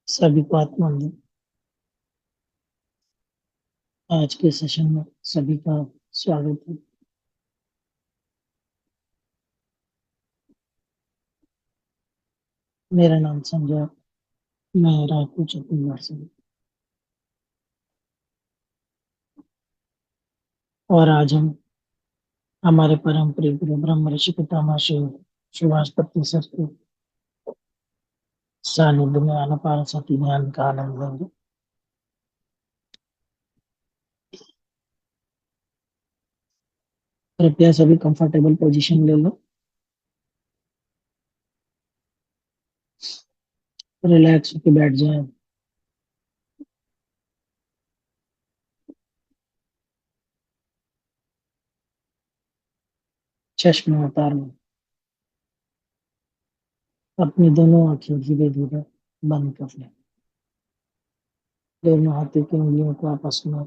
सभी को आत्मबंधन। आज के सेशन में सभी का स्वागत है। मेरा नाम संजय। मैं रायपुर छत्तीसगढ़ से हूँ। और आज हम हमारे परम प्रिय गुरु ब्रह्म ऋषि पितामह श्री सुभाष पत्नी सर के सानिध्य में आनापान सती ध्यान का आनंद लेंगे। कृपया सभी कंफर्टेबल पोजीशन ले लो। रिलैक्स होकर बैठ जाएं। चश्मा उतार लो। अपनी दोनों आंखें धीरे धीरे बंद कर लें। दोनों हाथों की उंगलियों को आपस में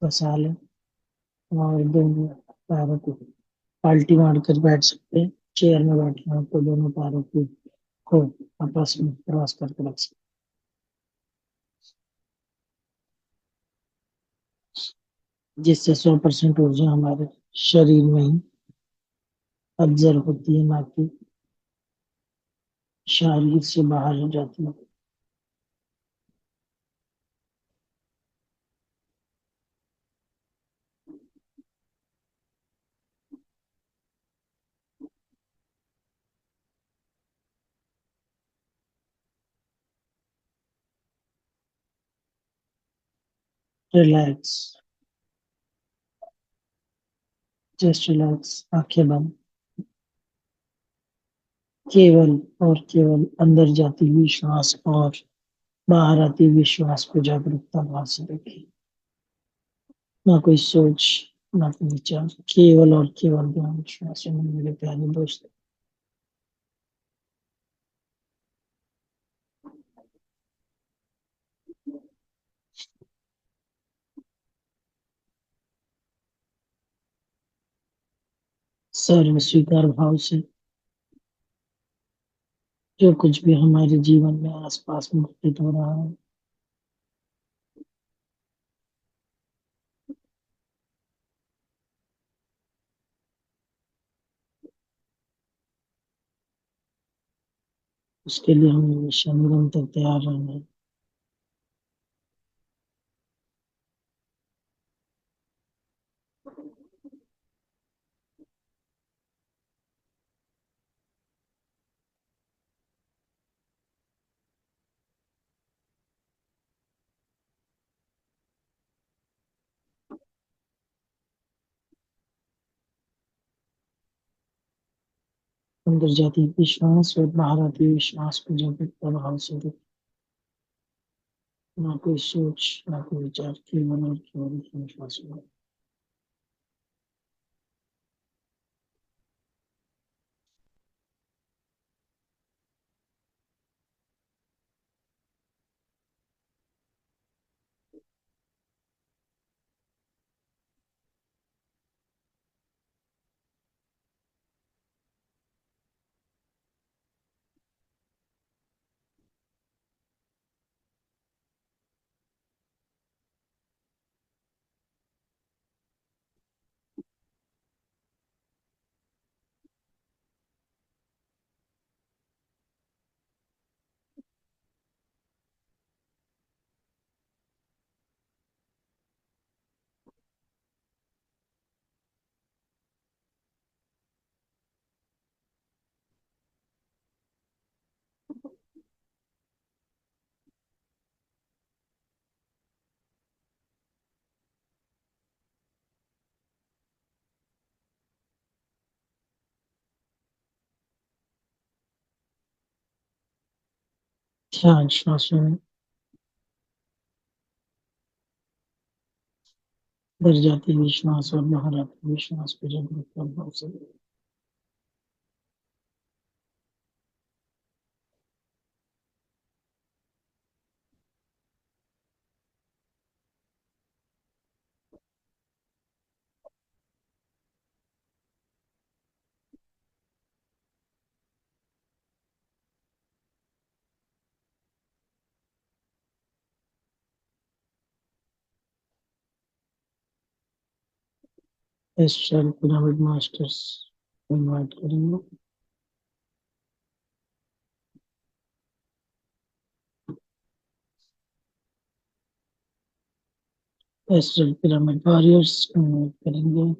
फंसा लें और दोनों पैरों को पाल्टी मार कर बैठ सकते हैं। चेयर में बैठना है तो दोनों पैरों को आपस में क्रॉस करके रख सकते हैं, जिससे 100% ऊर्जा हमारे शरीर में ही ऑब्जर्व होती है, ना कि शरीर से बाहर हो जाती है। रिलैक्स। जस्ट रिलैक्स, आंखें बंद। केवल और केवल अंदर जाती हुई श्वास और बाहर आती हुई श्वास को जागरूकता भाव से देखें। ना कोई सोच, ना कोई विचार, केवल और केवल ध्यान श्वास में, मेरे प्यारे दोस्त। सर्व स्वीकार भाव से जो कुछ भी हमारे जीवन में आसपास में घटित हो रहा है, उसके लिए हमें हमेशा निरंतर तैयार रहना है। अंदर जाती हुई श्वास और बाहर आती हुई श्वास को जागरूकता भाव से देखें। ना कोई सोच, ना कोई विचार, केवल और केवल श्वास में। ध्यान श्वासों में अंदर जाती हुई श्वास और बाहर आती हुई श्वास को जागरूकता भाव से देखें। एस्ट्रल पिरामिड मास्टर्स को इनवाइट करेंगे। एस्ट्रल पिरामिड वॉरियर्स को इनवाइट करेंगे।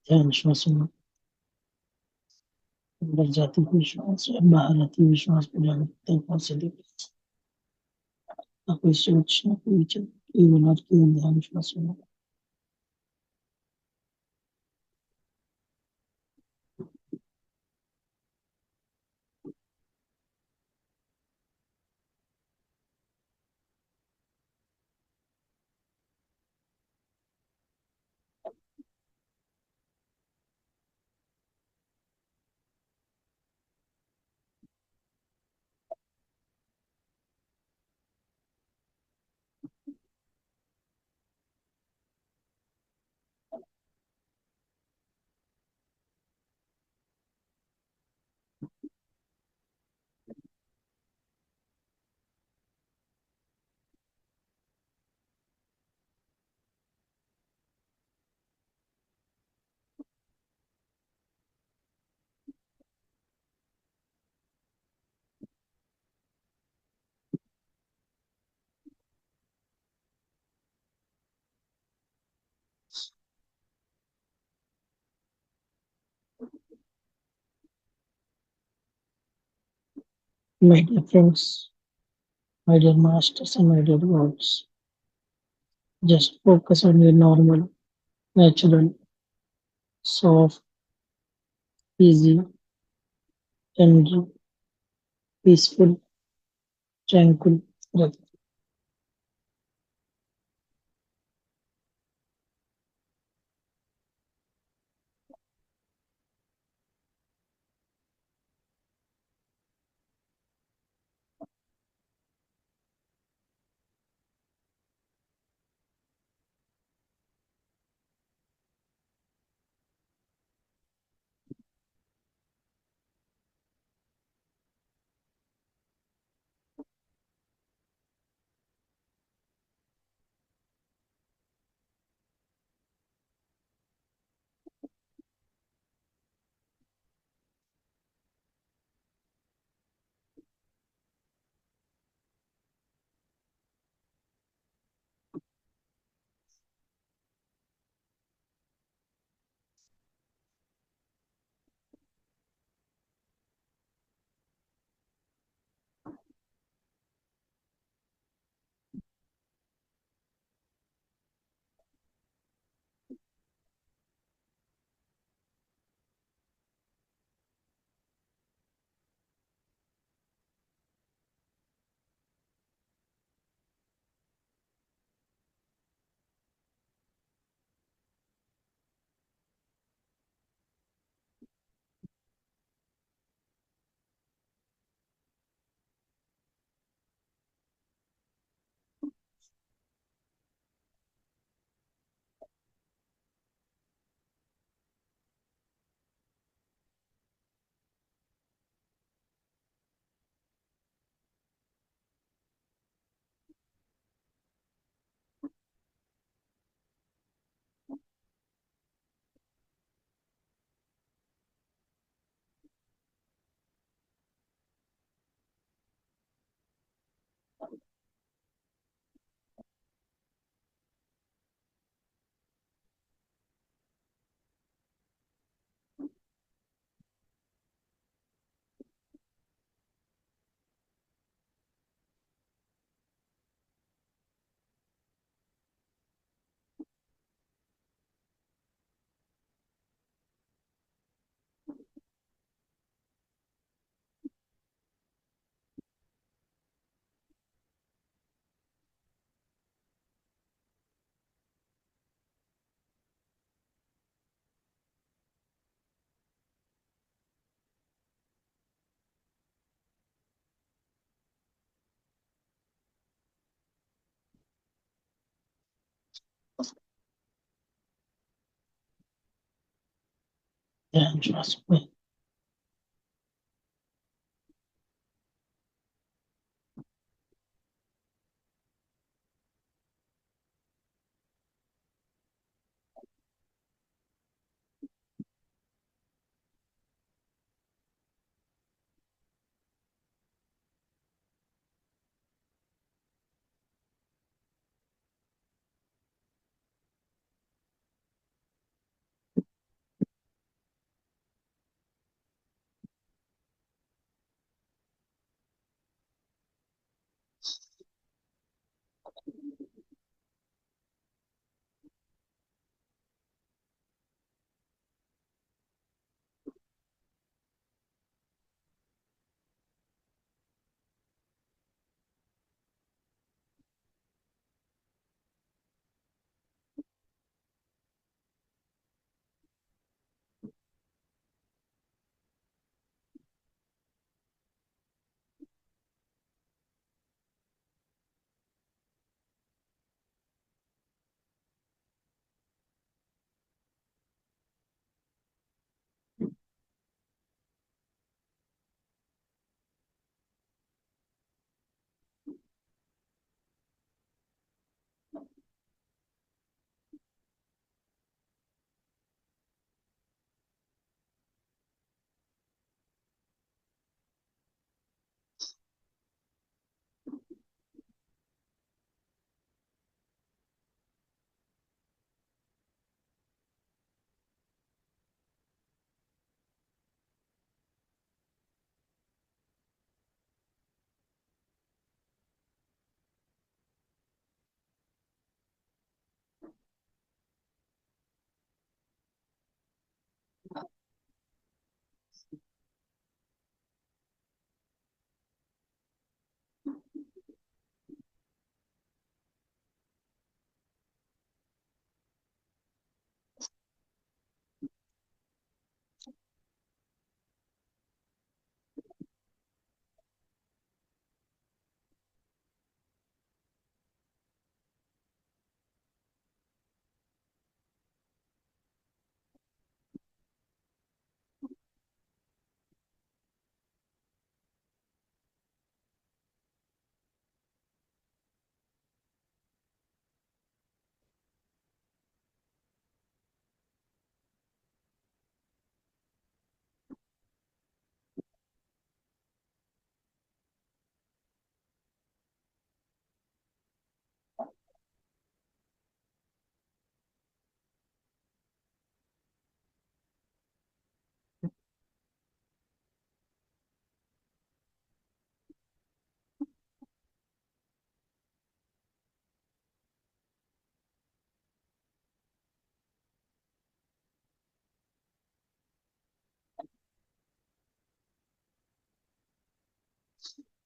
ध्यान श्वासों अंदर जाती हुई श्वास और बाहर आती हुई श्वास को जागरूकता पर से देखिए। ना कोई सोच, ना कोई विचार, केवल और केवल ध्यान श्वासों में। My dear friends, my dear masters and my dear gods, just focus on your normal, natural, soft, easy, and peaceful, tranquil breath. ध्यान श्वास में।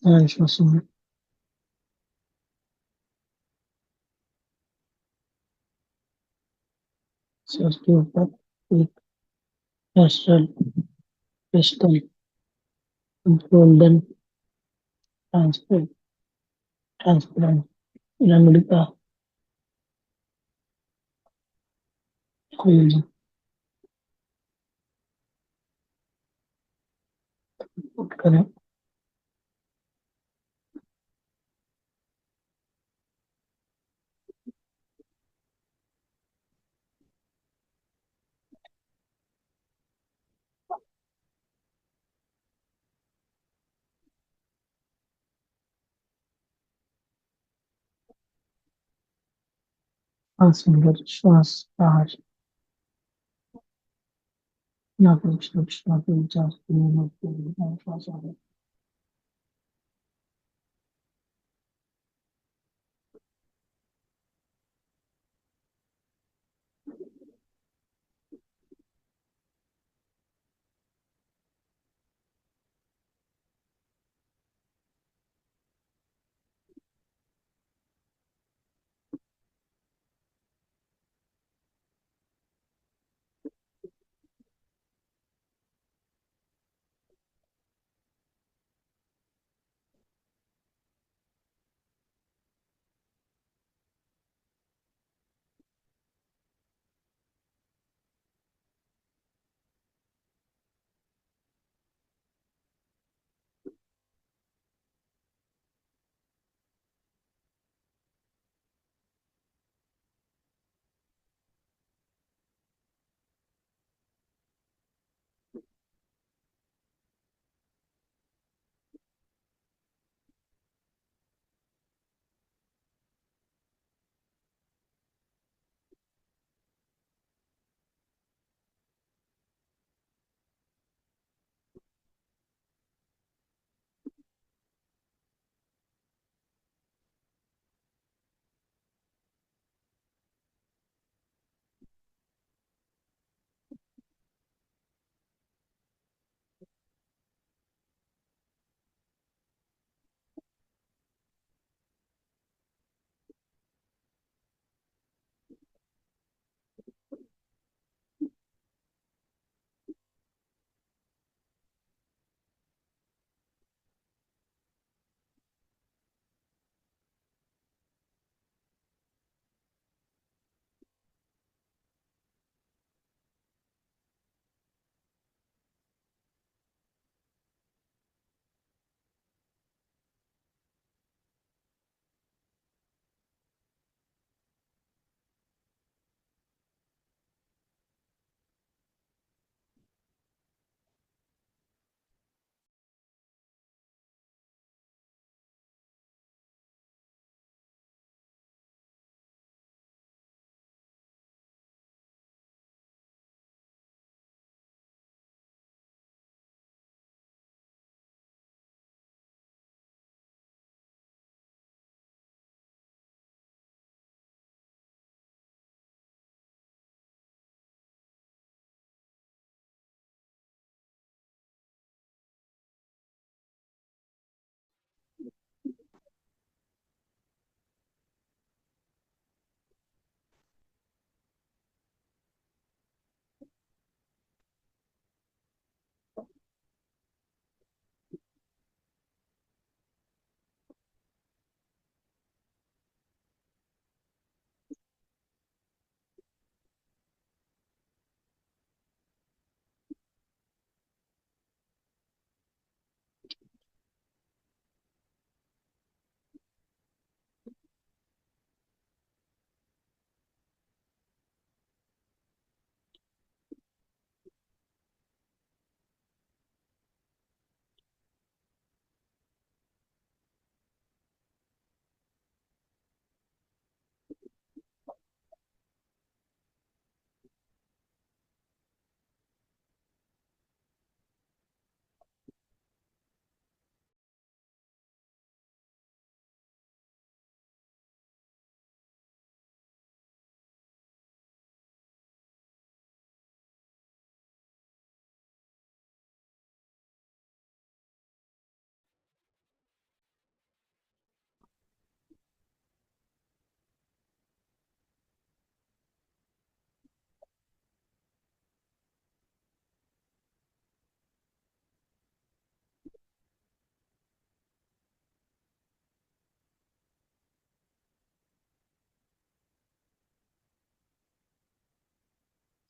ध्यान श्वास में। सर के ऊपर एक astral crystal golden transparent transparent रमड़ी का कोई पुट करें। श्वास अंदर श्वास बाहर। ना कुछ कुछ ना कुछ जाती है श्वास आगे।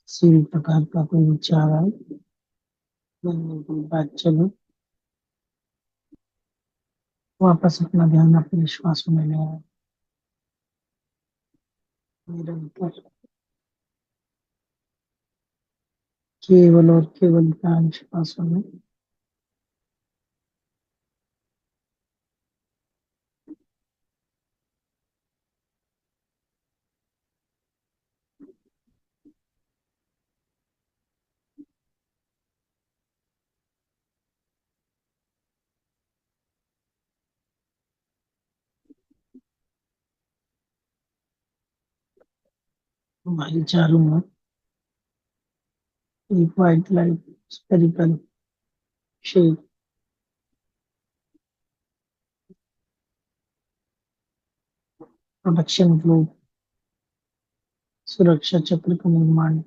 किसी भी प्रकार का कोई विचार आए, मन की बात चलो, वापस अपना ध्यान अपने श्वास में ले आए। निरंतर केवल और केवल ध्यान श्वासों में। हमारी चारों ओर एक white light spherical shape, protection globe, सुरक्षा चक्र का निर्माण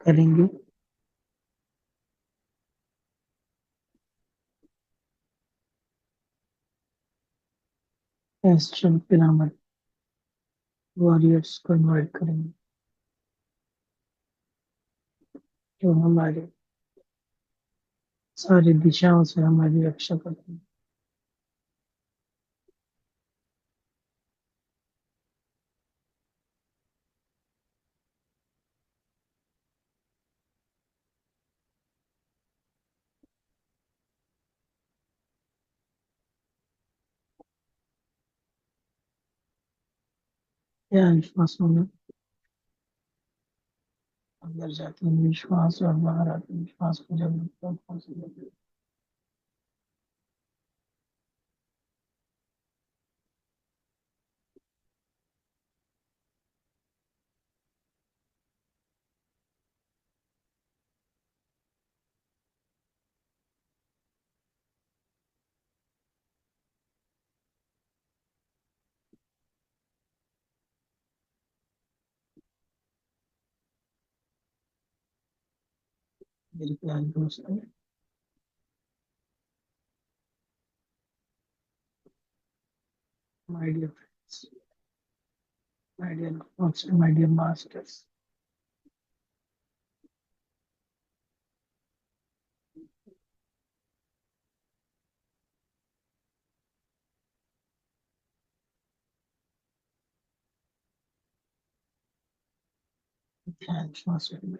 करेंगे। एस्ट्रल पिरामिड वॉरियर्स को इन्वाइट करेंगे, जो हमारे सारी दिशाओं से हमारी रक्षा करते हैं। यह श्वासों में अंदर जाते हैं विश्वास और बाहर आते हैं विश्वास को जब तक मेरे प्यारे दोस्तों, my dear friends, my dear my dear masters, ध्यान श्वासों में।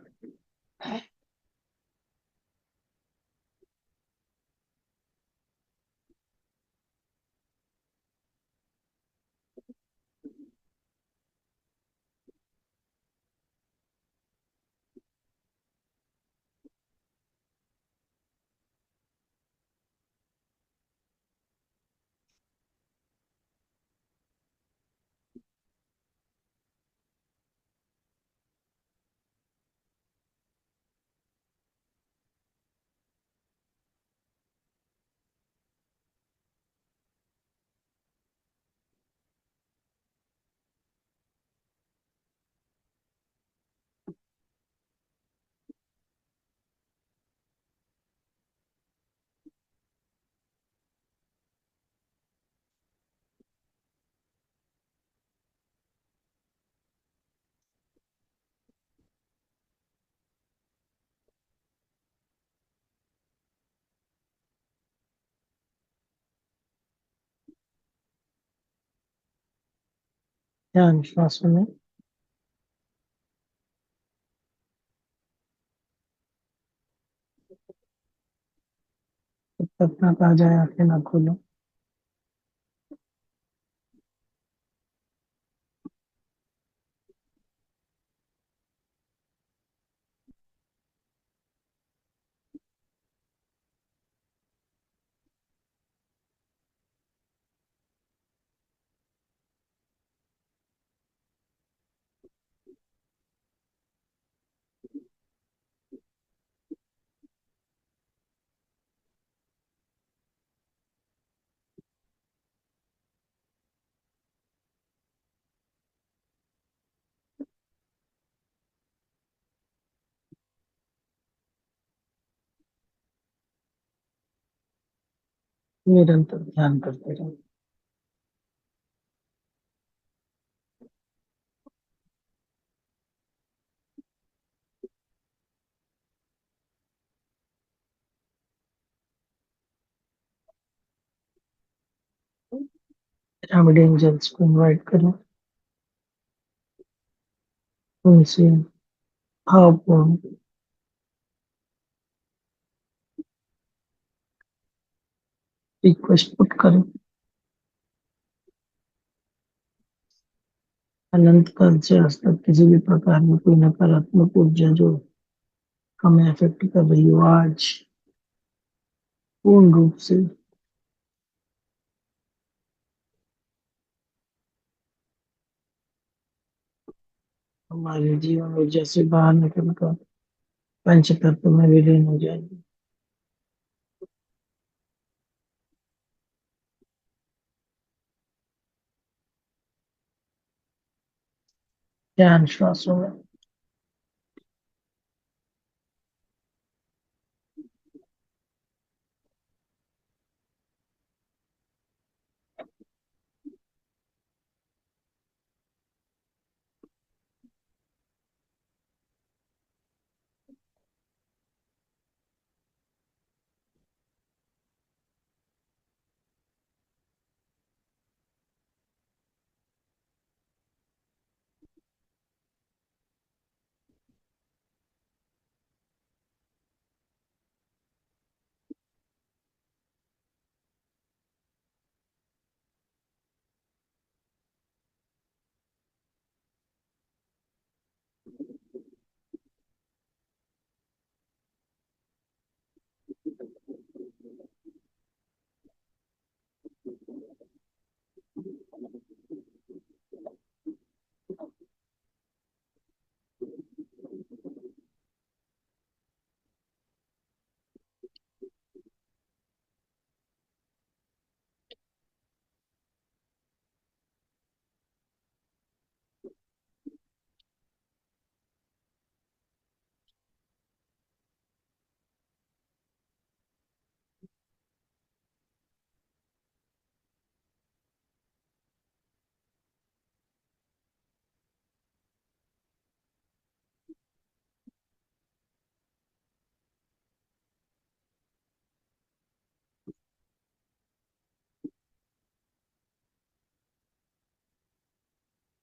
ध्यान श्वासों में। जब तक ना कहा जाए आंखें ना खोलो। निरंतर ध्यान करते रहो। कॉमेडी एंजल्स को इनवाइट करें, उनसे आप रिक्वेस्ट पुट करें। अनंत काल से आज तक किसी भी प्रकार में कोई नकारात्मक ऊर्जा जो हमें अफेक्ट कर रही हो, आज पूर्ण रूप से हमारे जीवन ऊर्जा से बाहर निकलकर पंच तत्व में विलीन हो जाएगी। ध्यान श्वासों में।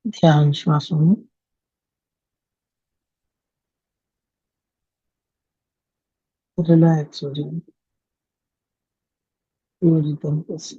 ध्यान श्वासों में रिलैक्स हो जाए पूरी तरीके से।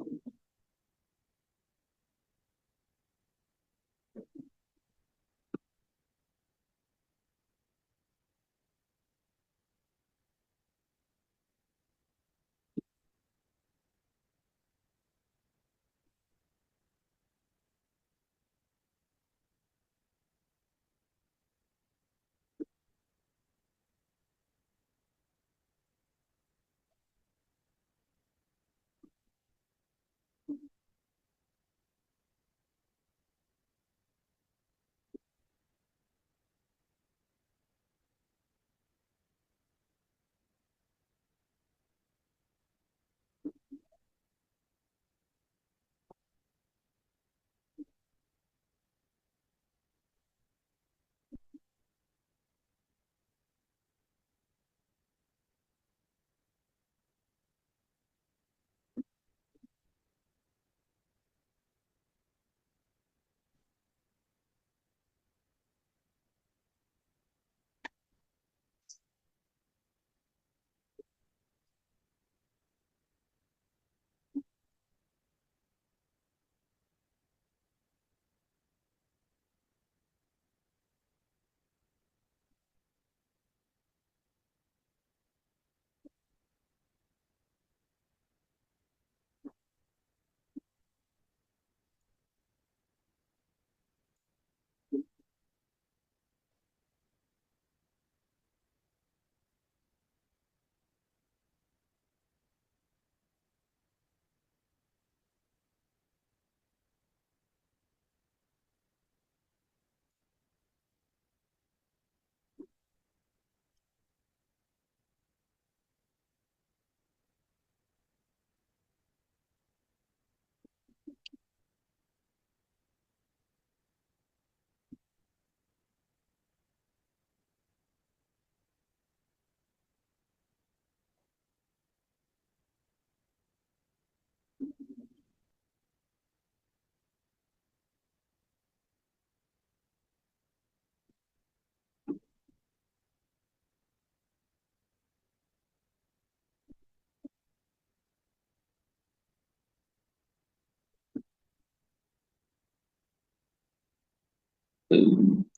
क्या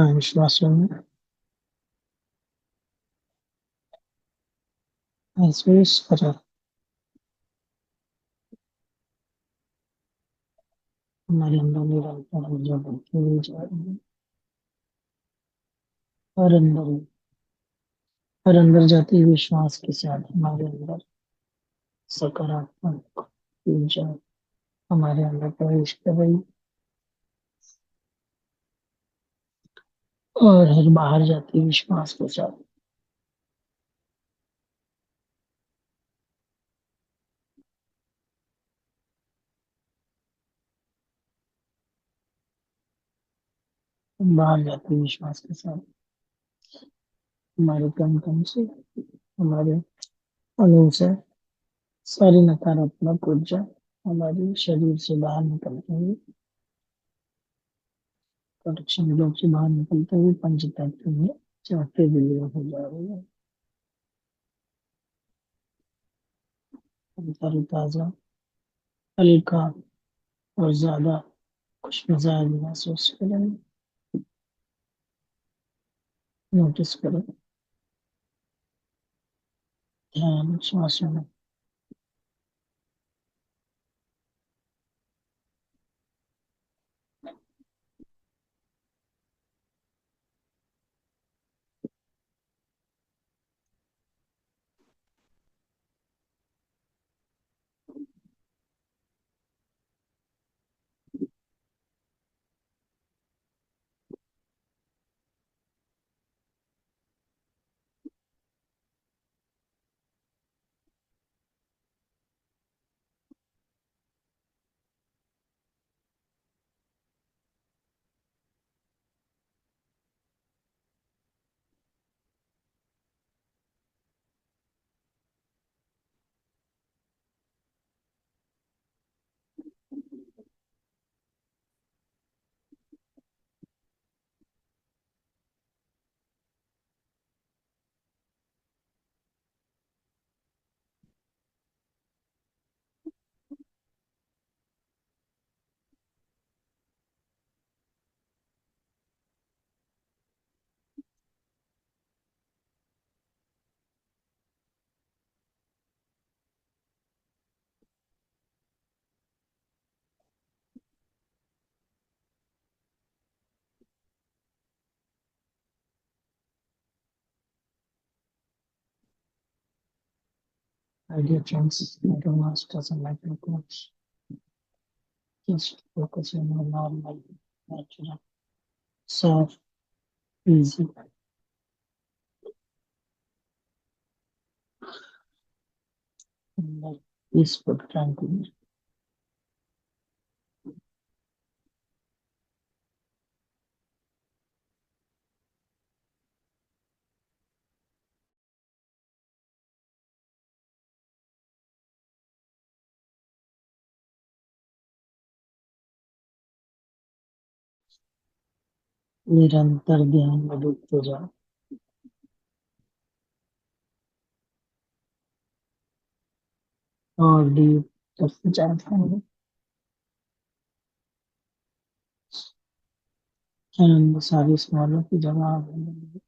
है विश्वासों में? महसूस करो हमारे अंदर निरंतर ऊर्जा बढ़ती हुई जा रही है। और अंदर और अंदर जाते ही विश्वास के साथ हमारे अंदर सकारात्मक ऊर्जा हमारे अंदर प्रवेश कर रही है। और हर बाहर जाते ही विश्वास के साथ बाहर जाते ही विश्वास के साथ हमारे कण कण से हमारे अणु से सारी नकारात्मक ऊर्जा हमारे शरीर से बाहर निकलते हुए प्रोटेक्शन ब्लॉक से बाहर निकलते हुए पंच तत्व में चौथे विलीन हो जा रही है। हम तरोताजा हल्का और ज्यादा खुश मिजाज महसूस करेंगे। नोटिस करें ध्यान श्वासों में idea trends micromasters and microcosms just focusing on normal natural soft easy and like peaceful tranquil निरंतर ध्यान में डूबते जाओ और डीप तक जाते हैं। and सारे सवालों की जवाब है।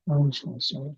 ओम शिवाय शिवाय।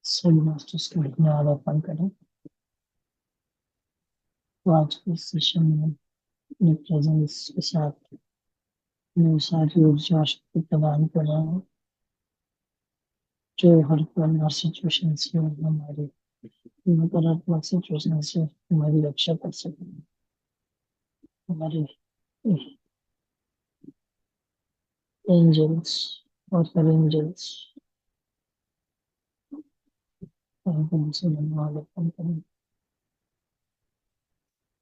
सभी मास्टर्स के धन्यवाद अर्पण करें। तो आज के सेशन में अपने प्रेजेंस के साथ मैं सारी ऊर्जा और शक्ति प्रदान कर रहा हूँ, जो हर पल हर सिचुएशन से हमारी नकारात्मक सिचुएशन से हमारी रक्षा कर सके। हमारे एंजल्स और एंजल्स से धन्यवाद अर्पण करें।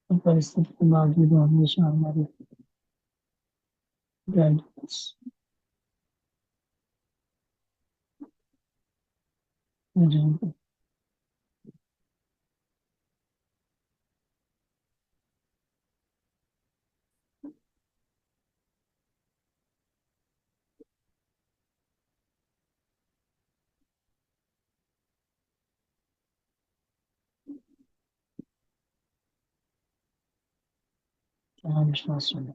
और परिस्थिति के बावजूद हमेशा हमारे गाइडेंस रहेंगे। क्या विश्वास है।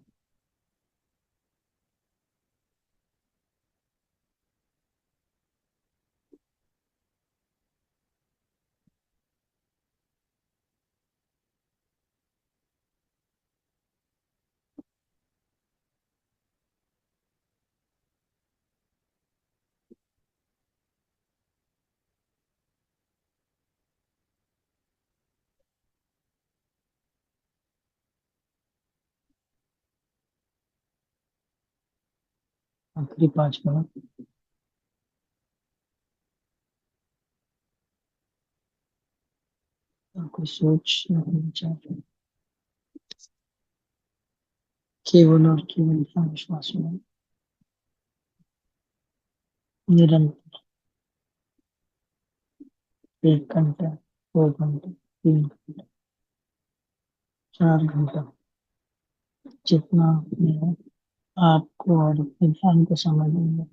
आखिरी 5 मिनट कोई सोच नहीं विचार, केवल और केवल क्या विश्वास में निरंतर 1 घंटा, 2 घंटे, 3 घंटे, 4 घंटा, जितना अपने आपको और अपने ध्यान को समय देंगे।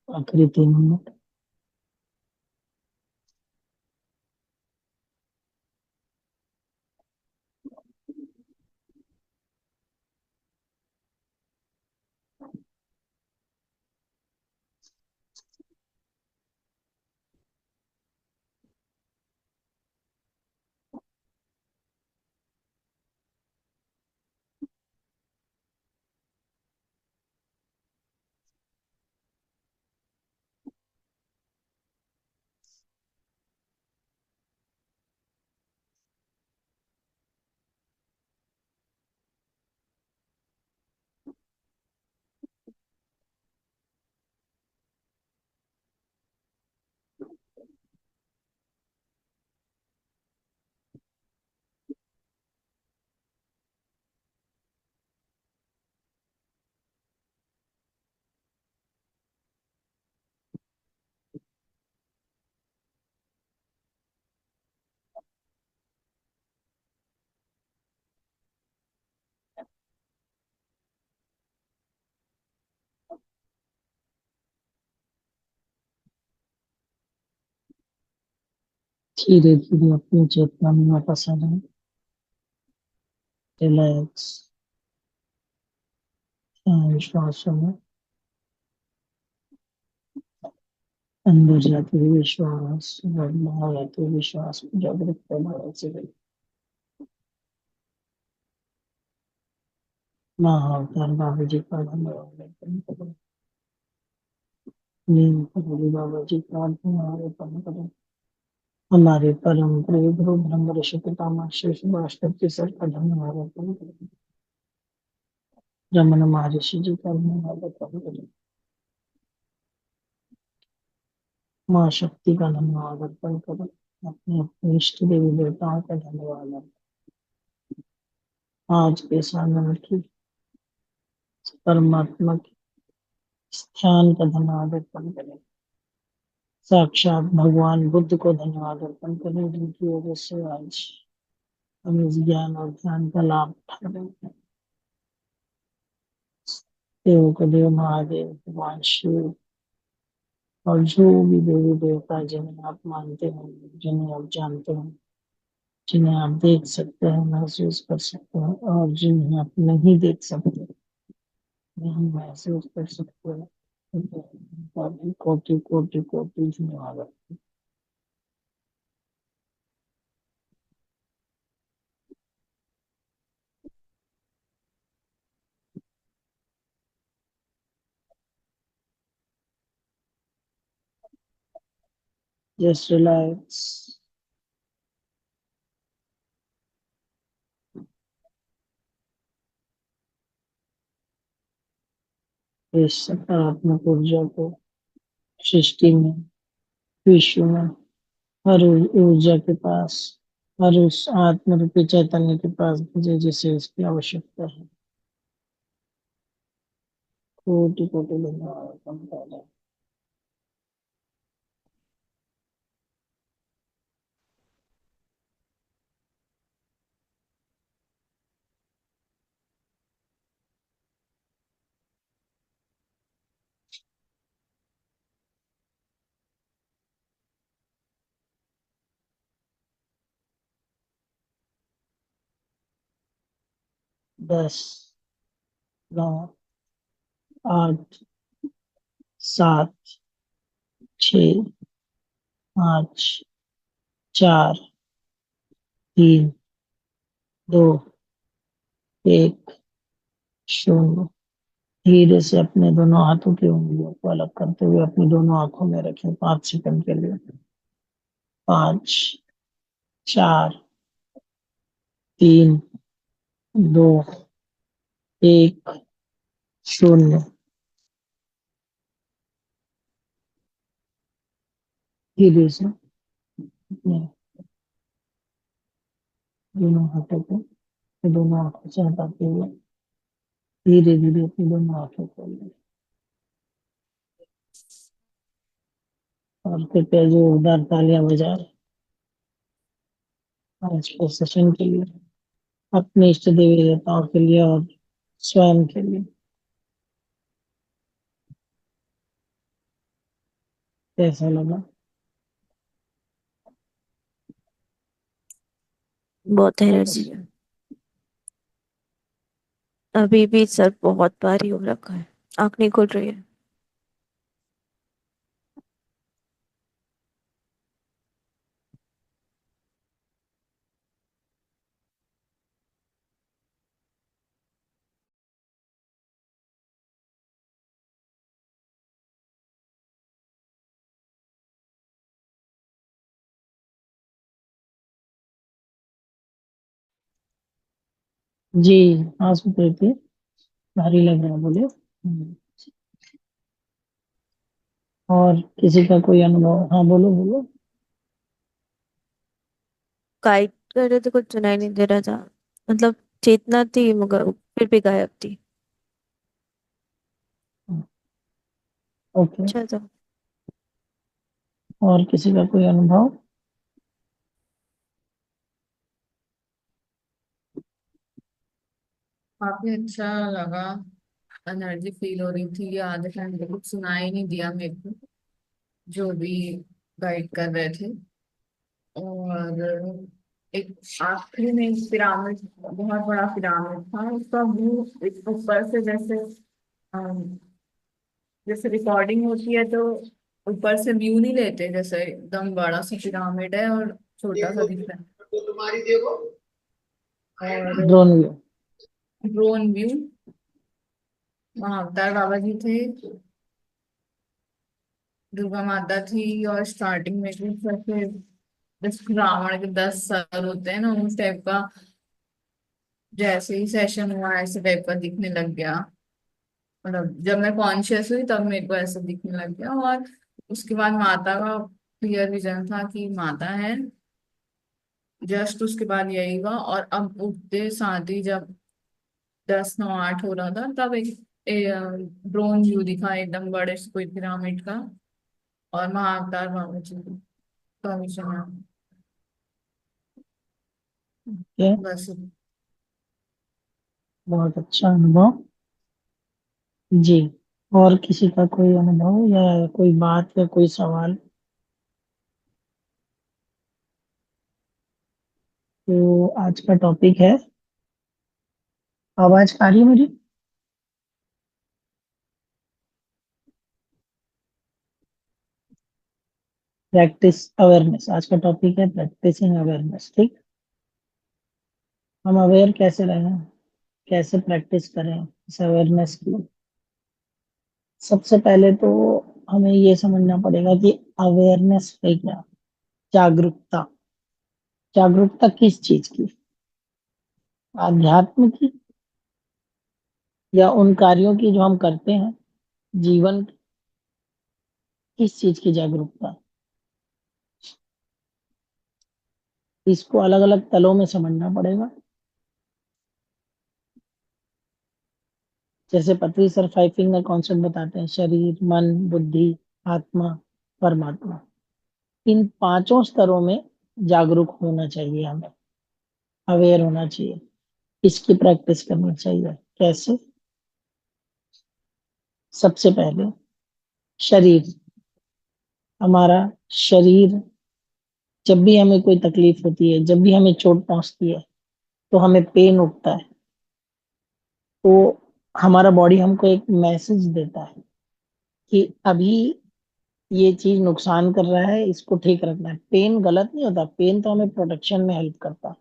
आखिरी 3 मिनट। धीरे धीरे अपनी चेतना में वापस आ जाए। रिलैक्स। श्वासों में अंदर जाते हुए श्वास और बाहर आते हुए श्वास को जागरूक प्रभाव से महाअवतार बाबा जी का धन्यवाद अर्पण करो। नींद करो बाबा जी का धन्यवाद अर्पण करो। हमारे परम प्रिय गुरु ब्रह्म ऋषि पितामह श्री सुभाष जी सर का धन्यवाद अर्पण करो। रमन महर्षि जी का धन्यवाद अर्पण करो। माँ शक्ति का धन्यवाद अर्पण करो। अपने अपने इष्ट देवी देवताओं का धन्यवाद अर्पण। आज के समय की परमात्मा के ध्यान का धन्यवाद अर्पण करें। साक्षात भगवान बुद्ध को धन्यवाद अर्पण करें जिनकी वजह से आज हम इस ज्ञान और ध्यान का लाभ उठा रहे हैं। देव को देव महादेव भगवान शिव और जो भी देवी देवता जिन्हें आप मानते हैं, जिन्हें आप जानते हैं, जिन्हें आप देख सकते हैं, महसूस कर सकते हैं और जिन्हें आप नहीं देख सकते, नहीं महसूस कर सकते हैं, कोटि कोटि कोटि धन्यवाद। Just relax. इस सकारात्मक ऊर्जा को सृष्टि में, विश्व में हर ऊर्जा के पास, हर उस आत्म रूपी चैतन्य के पास भेजे जिसे इसकी आवश्यकता है। कोटि कोटि धन्यवाद अर्पण करता हूं। दस, नौ, आठ, सात, छ, पाँच, चार, तीन, दो, एक, शून्य। धीरे से अपने दोनों हाथों की उंगलियों को अलग करते हुए अपनी दोनों आंखों में रखें 5 सेकंड के लिए। 5, 4, 3, 2, 1, शून्य। धीरे से अपने दोनों हाथों को दोनों आंखों से हटाते हुए धीरे धीरे अपनी दोनों आंखें खोल दें। और कृपया जोरदार तालियां बजाएं आज के सेशन के लिए, अपने इष्ट देवी देवताओं के लिए और स्वयं के लिए। कैसा लगा? बहुत एनर्जी है। अभी भी सर बहुत भारी हो रखा है, आँख नहीं खुल रही है। जी, हाँ सुन रही थी। भारी लग रहा है, बोले। और किसी का कोई अनुभव? हाँ बोलो बोलो। गाइड कर रहे थे, कुछ सुनाई नहीं दे रहा था। मतलब चेतना थी मगर फिर भी गायब थी। ओके। अच्छा था। और किसी का कोई अनुभव? काफी अच्छा लगा। एनर्जी फील हो रही थी। आधे घंटे कुछ सुनाई नहीं दिया मेरे को, जो भी गाइड कर रहे थे। और एक आखिरी में एक पिरामिड, बहुत बड़ा पिरामिड था, उसका व्यू ऊपर से जैसे जैसे रिकॉर्डिंग होती है तो ऊपर से व्यू नहीं लेते, जैसे एकदम बड़ा सा पिरामिड है और छोटा सा दिख रहा है, और ड्रोन व्यू। Drone view. वहां अवतार बाबा जी थे, दुर्गा माता थी, और स्टार्टिंग में भी जैसे जैसे रावण के 10 सर होते हैं ना, उस टाइप का, जैसे ही सेशन हुआ ऐसे टाइप का दिखने लग गया। मतलब जब मैं कॉन्शियस हुई तब मेरे को ऐसा दिखने लग गया, और उसके बाद माता का क्लियर विजन था कि माता है। जस्ट उसके बाद यही हुआ, और अब उठते साथ ही जब 10 9 8 हो रहा था, तब एक ड्रोन व्यू दिखा एकदम बड़े से कोई पिरामिड का, और महाअवतार बाबा जी का विजन। ये बस। बहुत अच्छा अनुभव। जी। और किसी का कोई अनुभव या कोई बात या कोई सवाल? तो आज का टॉपिक है, आवाज आ रही है मेरी? प्रैक्टिस अवेयरनेस, आज का टॉपिक है प्रैक्टिसिंग अवेयरनेस। ठीक। हम अवेयर कैसे रहें, कैसे प्रैक्टिस करें इस अवेयरनेस की? सबसे पहले तो हमें ये समझना पड़ेगा कि अवेयरनेस है क्या। जागरूकता। जागरूकता किस चीज की? आध्यात्म की, या उन कार्यों की जो हम करते हैं जीवन की? किस चीज की जागरूकता? इसको अलग अलग तलों में समझना पड़ेगा। जैसे पृथ्वी सर 5 फिंगर कॉन्सेप्ट बताते हैं, शरीर, मन, बुद्धि, आत्मा, परमात्मा। इन पांचों स्तरों में जागरूक होना चाहिए हमें, अवेयर होना चाहिए। इसकी प्रैक्टिस करनी चाहिए। कैसे? सबसे पहले शरीर, हमारा शरीर, जब भी हमें कोई तकलीफ होती है, जब भी हमें चोट पहुंचती है, तो हमें पेन उठता है, तो हमारा बॉडी हमको एक मैसेज देता है कि अभी ये चीज नुकसान कर रहा है, इसको ठीक रखना है। पेन गलत नहीं होता, पेन तो हमें प्रोटेक्शन में हेल्प करता है।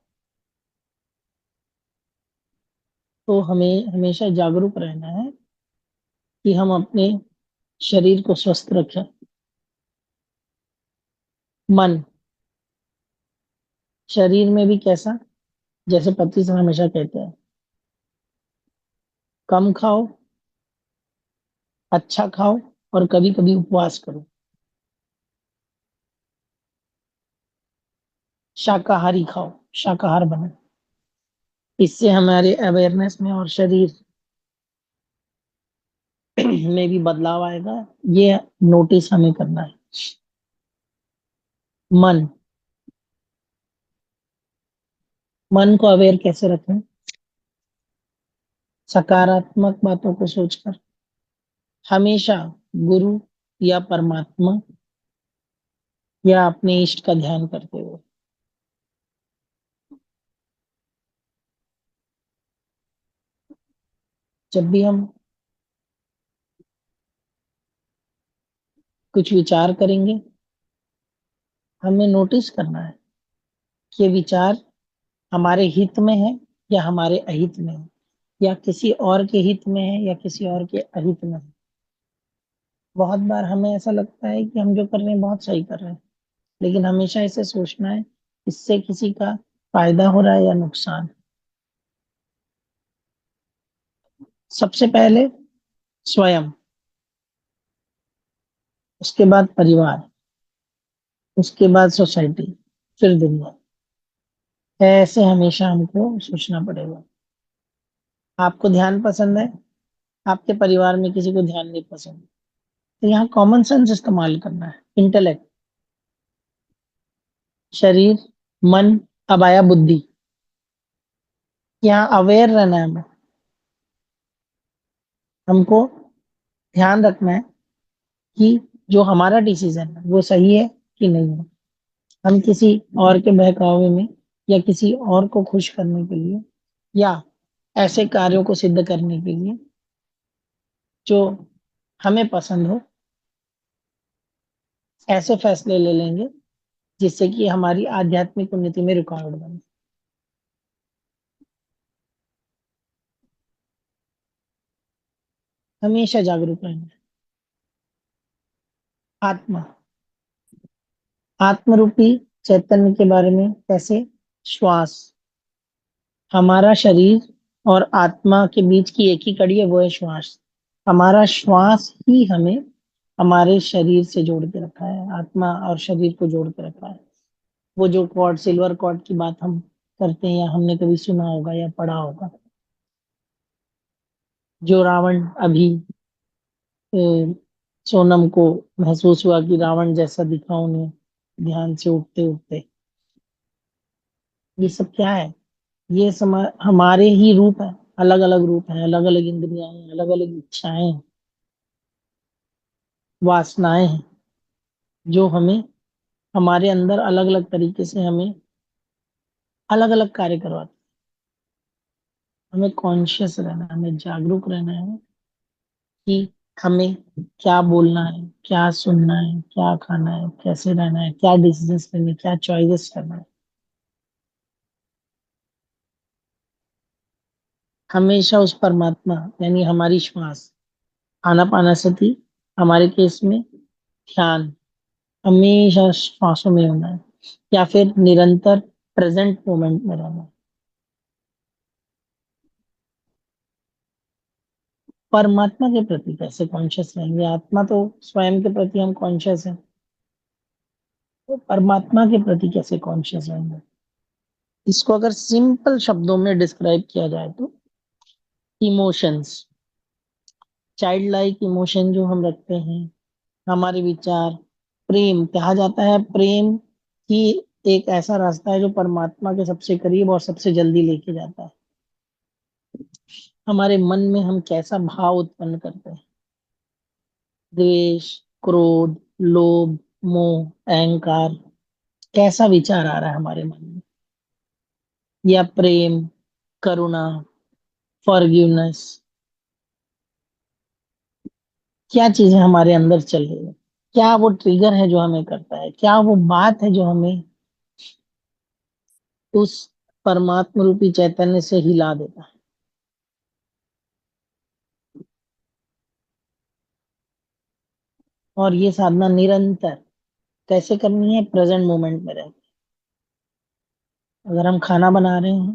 तो हमें हमेशा जागरूक रहना है कि हम अपने शरीर को स्वस्थ रखें। मन, शरीर में भी कैसा? जैसे पति से हमेशा कहते हैं, कम खाओ, अच्छा खाओ, और कभी कभी उपवास करो। शाकाहारी खाओ, शाकाहार बनो। इससे हमारे अवेयरनेस में और शरीर में भी बदलाव आएगा। ये नोटिस हमें करना है। मन, मन को अवेयर कैसे रखें? सकारात्मक बातों को सोचकर, हमेशा गुरु या परमात्मा या अपने इष्ट का ध्यान करते हुए। जब भी हम कुछ विचार करेंगे, हमें नोटिस करना है कि ये विचार हमारे हित में है या हमारे अहित में है, या किसी और के हित में है या किसी और के अहित में है। बहुत बार हमें ऐसा लगता है कि हम जो कर रहे हैं बहुत सही कर रहे हैं, लेकिन हमेशा इसे सोचना है, इससे किसी का फायदा हो रहा है या नुकसान। सबसे पहले स्वयं, उसके बाद परिवार, उसके बाद सोसाइटी, फिर दुनिया। ऐसे हमेशा हमको सोचना पड़ेगा। आपको ध्यान पसंद है, आपके परिवार में किसी को ध्यान नहीं पसंद, तो यहाँ कॉमन सेंस इस्तेमाल करना है, इंटेलेक्ट। शरीर, मन, अब आया बुद्धि। यहाँ अवेयर रहना है हमें। हमको ध्यान रखना है कि जो हमारा डिसीजन है वो सही है कि नहीं है। हम किसी और के बहकावे में या किसी और को खुश करने के लिए या ऐसे कार्यों को सिद्ध करने के लिए जो हमें पसंद हो, ऐसे फैसले ले लेंगे जिससे कि हमारी आध्यात्मिक उन्नति में रुकावट बने। हमेशा जागरूक रहना है। आत्मा, आत्मरूपी चैतन्य के बारे में कैसे? श्वास, हमारा शरीर और आत्मा के बीच की एक ही कड़ी है, वो है श्वास। हमारा श्वास ही हमें हमारे शरीर से जोड़ के रखा है, आत्मा और शरीर को जोड़ के रखा है। वो जो कॉर्ड, सिल्वर कॉर्ड की बात हम करते हैं या हमने कभी सुना होगा या पढ़ा होगा, जो रावण अभी अ, सोनम को महसूस हुआ कि रावण जैसा दिखा उन्हें ध्यान से उठते उठते, ये सब क्या है? ये हमारे ही रूप है, अलग अलग रूप है, अलग अलग इंद्रियां हैं, अलग अलग इच्छाएं हैं, वासनाएं हैं, जो हमें हमारे अंदर अलग अलग तरीके से हमें अलग अलग कार्य करवाते हैं। हमें कॉन्शियस रहना है, हमें जागरूक रहना है कि हमें क्या बोलना है, क्या सुनना है, क्या खाना है, कैसे रहना है, क्या डिसीजंस लेने, क्या चॉइसेस करना है। हमेशा उस परमात्मा यानी हमारी श्वास, आनापानासति हमारे केस में ध्यान, हमेशा श्वासों में होना है या फिर निरंतर प्रेजेंट मोमेंट में रहना है। परमात्मा के प्रति कैसे कॉन्शियस रहेंगे? आत्मा तो स्वयं के प्रति हम कॉन्शियस हैं, तो परमात्मा के प्रति कैसे कॉन्शियस रहेंगे? इसको अगर सिंपल शब्दों में डिस्क्राइब किया जाए तो इमोशंस, चाइल्ड लाइक इमोशन जो हम रखते हैं, हमारे विचार, प्रेम, कहा जाता है प्रेम ही एक ऐसा रास्ता है जो परमात्मा के सबसे करीब और सबसे जल्दी लेके जाता है। हमारे मन में हम कैसा भाव उत्पन्न करते हैं, द्वेष, क्रोध, लोभ, मोह, अहंकार, कैसा विचार आ रहा है हमारे मन में, या प्रेम, करुणा, फॉरगिवनेस, क्या चीजें हमारे अंदर चल रही है, क्या वो ट्रिगर है जो हमें करता है, क्या वो बात है जो हमें उस परमात्म रूपी चैतन्य से हिला देता है। और ये साधना निरंतर कैसे करनी है? प्रेजेंट मोमेंट में रह के। अगर हम खाना बना रहे हैं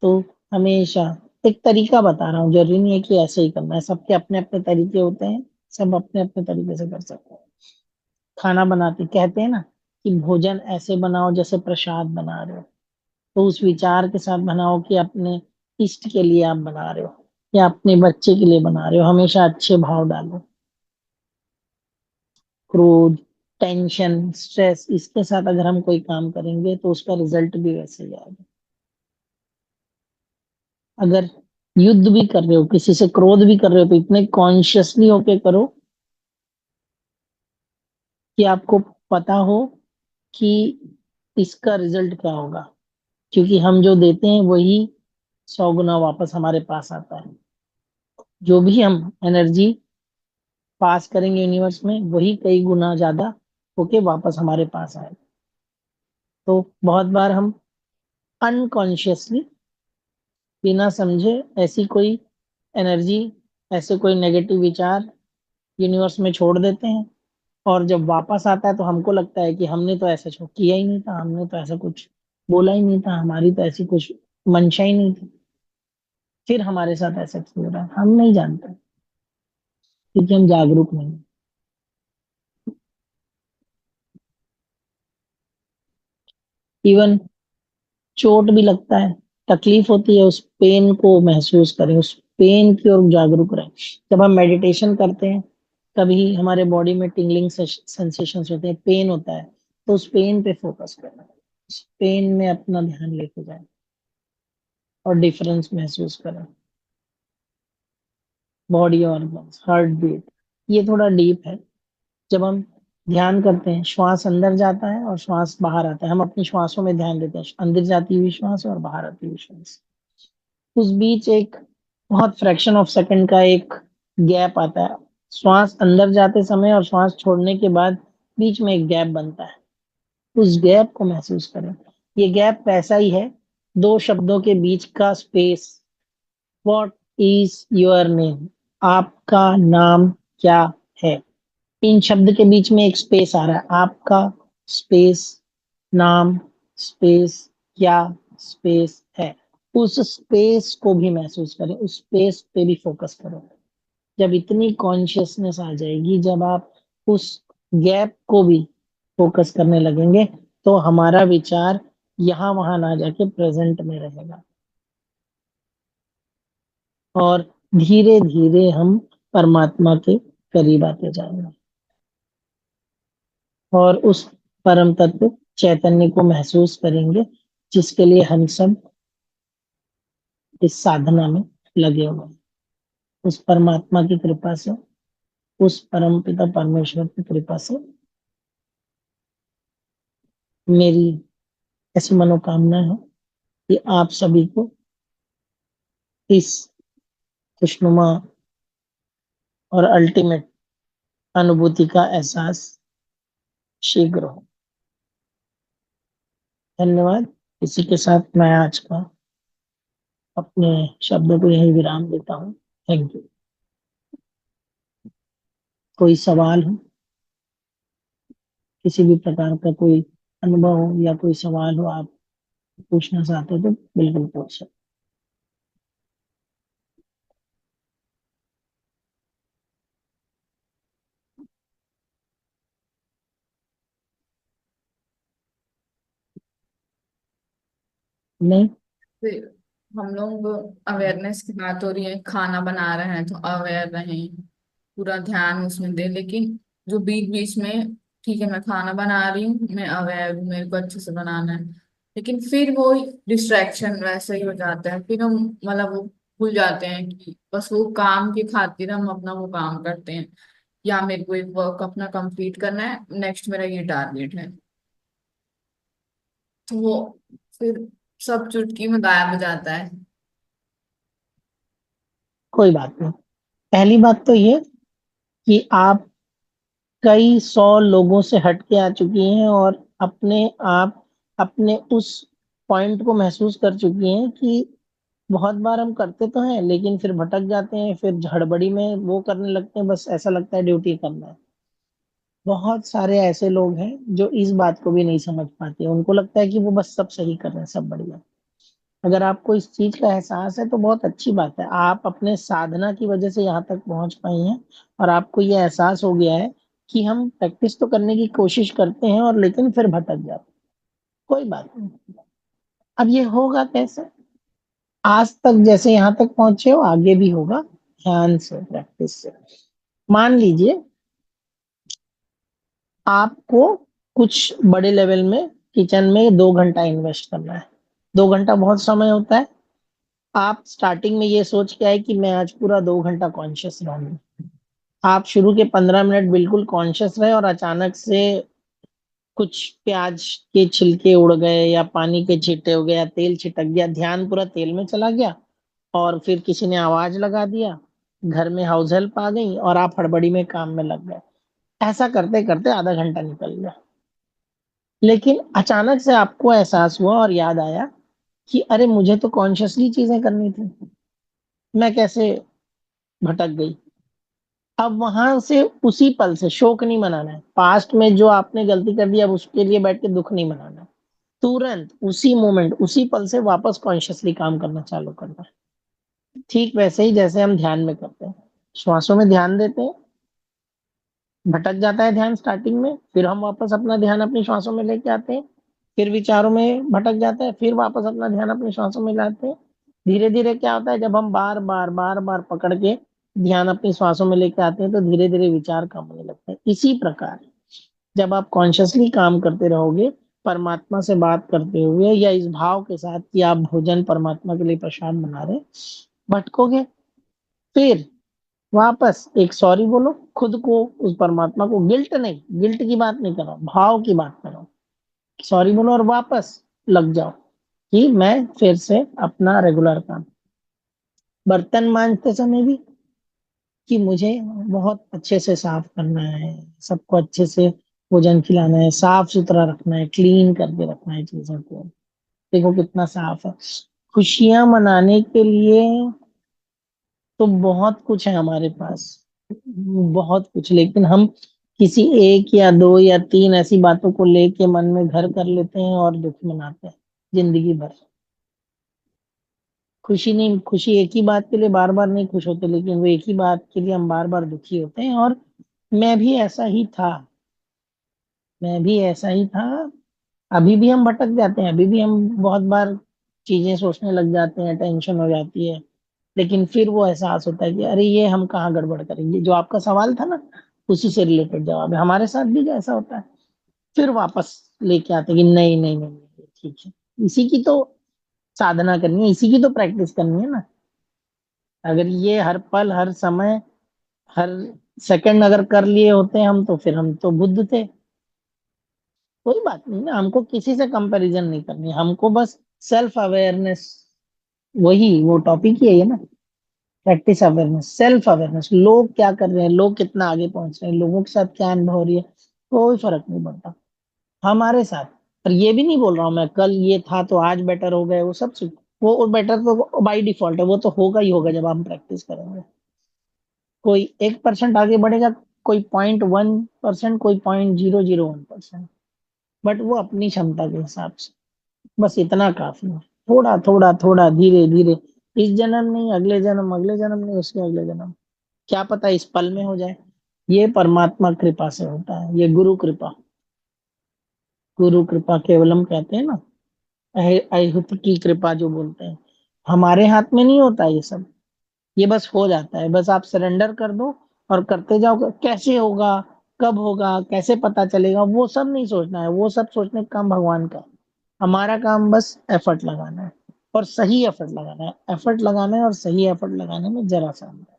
तो हमेशा, एक तरीका बता रहा हूँ, जरूरी नहीं है कि ऐसे ही करना है, सबके अपने अपने तरीके होते हैं, सब अपने अपने तरीके से कर सकते हैं। खाना बनाते कहते हैं ना कि भोजन ऐसे बनाओ जैसे प्रसाद बना रहे हो, तो उस विचार के साथ बनाओ कि अपने इष्ट के लिए आप बना रहे हो या अपने बच्चे के लिए बना रहे हो। हमेशा अच्छे भाव डालो। क्रोध, टेंशन, स्ट्रेस, इसके साथ अगर हम कोई काम करेंगे तो उसका रिजल्ट भी वैसे ही आएगा। अगर युद्ध भी कर रहे हो, किसी से क्रोध भी कर रहे हो, तो इतने कॉन्शियसली होके करो कि आपको पता हो कि इसका रिजल्ट क्या होगा, क्योंकि हम जो देते हैं वही 100 गुना वापस हमारे पास आता है। जो भी हम एनर्जी पास करेंगे यूनिवर्स में, वही कई गुना ज्यादा होके वापस हमारे पास आएगा। तो बहुत बार हम अनकॉन्शियसली, बिना समझे, ऐसी कोई एनर्जी, ऐसे कोई नेगेटिव विचार यूनिवर्स में छोड़ देते हैं, और जब वापस आता है तो हमको लगता है कि हमने तो ऐसा किया ही नहीं था, हमने तो ऐसा कुछ बोला ही नहीं था, हमारी तो ऐसी कुछ मंशा ही नहीं थी, फिर हमारे साथ ऐसा क्यों हो रहा है? हम नहीं जानते, क्योंकि हम जागरूक नहीं हैं। इवन चोट भी लगता है, तकलीफ होती है, उस पेन को महसूस करें, उस पेन की ओर जागरूक रहें। जब हम मेडिटेशन करते हैं, कभी हमारे बॉडी में टिंगलिंग सेंसेशंस होते हैं, पेन होता है, तो उस पेन पे फोकस करना, उस पेन में अपना ध्यान लेके जाए और डिफरेंस महसूस करें। बॉडी ऑर्गन्स, हार्ट बीट, ये थोड़ा डीप है। जब हम ध्यान करते हैं, श्वास अंदर जाता है और श्वास बाहर आता है, हम अपनी श्वासों में ध्यान देते हैं, अंदर जाती हुई श्वास और बाहर आती हुई श्वास। उस बीच एक बहुत फ्रैक्शन ऑफ सेकंड का एक गैप आता है, श्वास अंदर जाते समय और श्वास छोड़ने के बाद बीच में एक गैप बनता है, उस गैप को महसूस करें। ये गैप वैसा ही है, दो शब्दों के बीच का space. What is your name? आपका नाम क्या है? इन शब्द के बीच में एक स्पेस आ रहा है, आपका स्पेस, नाम स्पेस, क्या स्पेस है। उस स्पेस को भी महसूस करें, उस स्पेस पे भी फोकस करें। जब इतनी कॉन्शियसनेस आ जाएगी, जब आप उस गैप को भी फोकस करने लगेंगे, तो हमारा विचार यहाँ वहां ना जाके प्रेजेंट में रहेगा और धीरे धीरे हम परमात्मा के करीब आते जाएंगे और उस परम तत्व चैतन्य को महसूस करेंगे, जिसके लिए हम सब इस साधना में लगे हुए हैं। उस परमात्मा की कृपा से, उस परम पिता परमेश्वर की कृपा से मेरी ऐसी मनोकामना है कि आप सभी को इस खुशनुमा और अल्टीमेट अनुभूति का एहसास शीघ्र हो। धन्यवाद। इसी के साथ मैं आज का अपने शब्दों को यही विराम देता हूँ। Thank you. कोई सवाल हो, किसी भी प्रकार का कोई अनुभव हो या कोई सवाल हो, आप पूछना चाहते हो तो बिल्कुल पूछ सकते। नहीं, फिर हम लोग अवेयरनेस की बात हो रही है, खाना बना रहे हैं तो अवेयर रहें, पूरा ध्यान उसमें दे, लेकिन जो बीच बीच में, ठीक है मैं खाना बना रही हूँ, मैं अवेयर हूँ, मेरे को अच्छे से बनाना है, लेकिन फिर वो डिस्ट्रैक्शन वैसे ही हो जाता है, फिर हम मतलब वो भूल जाते हैं कि बस वो काम की खातिर हम अपना वो काम करते हैं, या मेरे को एक वर्क अपना कंप्लीट करना है, नेक्स्ट मेरा ये टारगेट है, तो वो फिर सब चुटकी में गायब हो जाता है। कोई बात नहीं। पहली बात तो ये कि आप कई सौ लोगों से हट के आ चुकी हैं और अपने आप अपने उस पॉइंट को महसूस कर चुकी हैं कि बहुत बार हम करते तो हैं लेकिन फिर भटक जाते हैं, फिर हड़बड़ी में वो करने लगते हैं, बस ऐसा लगता है ड्यूटी करना है। बहुत सारे ऐसे लोग हैं जो इस बात को भी नहीं समझ पाते, उनको लगता है कि वो बस सब सही कर रहे हैं, सब बढ़िया। अगर आपको इस चीज का एहसास है तो बहुत अच्छी बात है, आप अपने साधना की वजह से यहाँ तक पहुंच पाई हैं और आपको ये एहसास हो गया है कि हम प्रैक्टिस तो करने की कोशिश करते हैं और लेकिन फिर भटक जाते हैं। कोई बात नहीं। अब ये होगा कैसे? आज तक जैसे यहाँ तक पहुंचे हो आगे भी होगा, ध्यान से, प्रैक्टिस से। मान लीजिए आपको कुछ बड़े लेवल में किचन में 2 घंटा इन्वेस्ट करना है। 2 घंटा बहुत समय होता है। आप स्टार्टिंग में ये सोच के आए कि मैं आज पूरा 2 घंटा कॉन्शियस रहूंगी। आप शुरू के 15 मिनट बिल्कुल कॉन्शियस रहे और अचानक से कुछ प्याज के छिलके उड़ गए या पानी के छींटे हो गए या तेल छिटक गया, ध्यान पूरा तेल में चला गया और फिर किसी ने आवाज लगा दिया, घर में हाउस हेल्प आ गई और आप हड़बड़ी में काम में लग गए। ऐसा करते करते आधा घंटा निकल गया। लेकिन अचानक से आपको एहसास हुआ और याद आया कि अरे मुझे तो कॉन्शियसली चीजें करनी थी, मैं कैसे भटक गई। अब वहां से उसी पल से शोक नहीं मनाना है, पास्ट में जो आपने गलती कर दी अब उसके लिए बैठ के दुख नहीं मनाना है। तुरंत उसी मोमेंट उसी पल से वापस कॉन्शियसली काम करना चालू करना है। ठीक वैसे ही जैसे हम ध्यान में करते हैं, श्वासों में ध्यान देते हैं, भटक जाता है ध्यान स्टार्टिंग में, फिर हम वापस अपना ध्यान अपनी श्वासों में लेके आते हैं, फिर विचारों में भटक जाता है, फिर वापस अपना ध्यान अपनी श्वासों में लाते हैं। धीरे धीरे क्या होता है, जब हम बार बार पकड़ के ध्यान अपनी श्वासों में लेके आते हैं तो धीरे धीरे विचार कम होने लगते हैं। इसी प्रकार जब आप कॉन्शियसली काम करते रहोगे, परमात्मा से बात करते हुए या इस भाव के साथ कि आप भोजन परमात्मा के लिए प्रसाद बना रहे, भटकोगे, फिर वापस एक सॉरी बोलो खुद को, उस परमात्मा को। गिल्ट नहीं, गिल्ट की बात नहीं कर रहा हूं, भाव की बात कर रहा हूँ। सॉरी बोलो और वापस लग जाओ कि मैं फिर से अपना रेगुलर काम। बर्तन मांजते समय भी कि मुझे बहुत अच्छे से साफ करना है, सबको अच्छे से भोजन खिलाना है, साफ सुथरा रखना है, क्लीन करके रखना है चीजों को। देखो कितना साफ है। खुशियां मनाने के लिए तो बहुत कुछ है हमारे पास, बहुत कुछ, लेकिन हम किसी एक या दो या तीन ऐसी बातों को लेके मन में घर कर लेते हैं और दुख मनाते हैं जिंदगी भर। खुशी नहीं, खुशी एक ही बात के लिए बार बार नहीं खुश होते, लेकिन वो एक ही बात के लिए हम बार बार दुखी होते हैं। और मैं भी ऐसा ही था, मैं भी ऐसा ही था। अभी भी हम भटक जाते हैं, अभी भी हम बहुत बार चीजें सोचने लग जाते हैं, टेंशन हो जाती है। लेकिन फिर वो एहसास होता है कि अरे ये हम कहाँ गड़बड़ करेंगे। जो आपका सवाल था ना, उसी से रिलेटेड जवाब है। हमारे साथ भी ऐसा होता है, फिर वापस लेके आते हैं कि नहीं नहीं नहीं नहीं, ठीक है। इसी की तो साधना करनी है, इसी की तो प्रैक्टिस करनी है ना। अगर ये हर पल हर समय हर सेकंड अगर कर लिए होते हम, तो फिर हम तो बुद्ध थे। कोई बात नहीं ना, हमको किसी से कंपैरिजन नहीं करनी, हमको बस सेल्फ अवेयरनेस, वही वो टॉपिक ही है ना। Practice awareness, self awareness. लोग क्या कर रहे हैं, लोग कितना आगे पहुंच रहे हैं, लोगों के साथ क्या अनुभव हो रही है, कोई फर्क नहीं पड़ता हमारे साथ। पर ये भी नहीं बोल रहा हूँ मैं कल ये था तो आज बेटर हो गए, वो सब वो बेटर तो बाई डिफॉल्ट है, वो तो होगा ही होगा जब हम प्रैक्टिस करेंगे। कोई 1% आगे बढ़ेगा, कोई 0.1%, कोई 0.001%, बट वो अपनी क्षमता के हिसाब से। बस इतना काफी है। थोड़ा थोड़ा थोड़ा, धीरे धीरे, इस जन्म नहीं अगले जन्म, अगले जन्म नहीं उसके अगले जन्म, क्या पता इस पल में हो जाए। ये परमात्मा कृपा से होता है, ये गुरु कृपा। गुरु कृपा केवलम कहते हैं ना, अहित की कृपा जो बोलते हैं। हमारे हाथ में नहीं होता ये सब, ये बस हो जाता है। बस आप सरेंडर कर दो और करते जाओ। कैसे होगा, कब होगा, कैसे पता चलेगा, वो सब नहीं सोचना है, वो सब सोचने का काम भगवान का है। हमारा काम बस एफर्ट लगाना है, और सही एफर्ट लगाना है। एफर्ट लगाना है और सही एफर्ट लगाने में जरा सा अंतर है।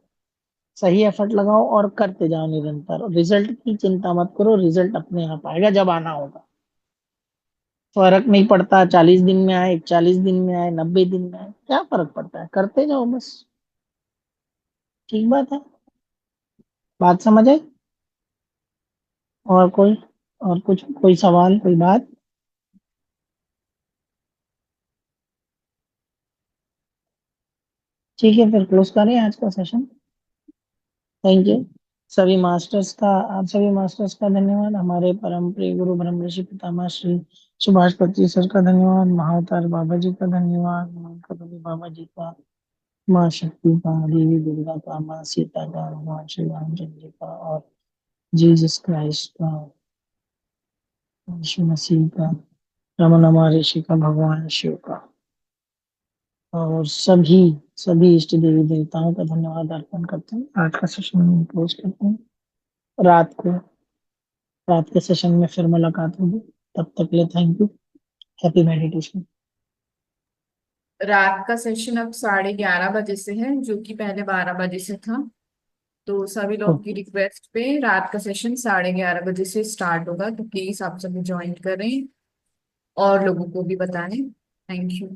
सही एफर्ट लगाओ और करते जाओ निरंतर। रिजल्ट की चिंता मत करो, रिजल्ट अपने आप आएगा जब आना होगा। फर्क नहीं पड़ता 40 दिन में आए, 41 दिन में आए, 90 दिन में आए, क्या फर्क पड़ता है, करते जाओ बस। ठीक बात है, बात समझ आई? और कोई, और कुछ, कोई सवाल, कोई बात? ठीक है, फिर क्लोज करें आज का सेशन। थैंक यू सभी मास्टर्स का, आप सभी मास्टर्स का धन्यवाद। हमारे परम प्रिय गुरु ब्रह्म ऋषि पितामह श्री सुभाष पत्री सर का धन्यवाद। महाअवतार बाबा जी का धन्यवाद। मां करोली बाबा जी का, माँ शक्ति का, देवी दुर्गा का, माँ सीता का, भगवान श्री रामचंद्र जी का, और जीसस क्राइस्ट का, यीशु मसीह का, रमन महर्षि का, भगवान शिव का, और सभी सभी इष्ट देवी देवताओं का धन्यवाद अर्पण करते हैं। आज का सेशन क्लोज करते हैं। रात को, रात के सेशन में फिर मुलाकात होगी। तब तक के लिए थैंक यू। Happy meditation. रात का सेशन अब 11:30 बजे से है, जो कि पहले 12 बजे से था। तो सभी लोग की ओके। रिक्वेस्ट पे रात का सेशन 11:30 बजे से स्टार्ट होगा, तो प्लीज आप सभी ज्वाइन करें और लोगों को भी बताएं। Thank you.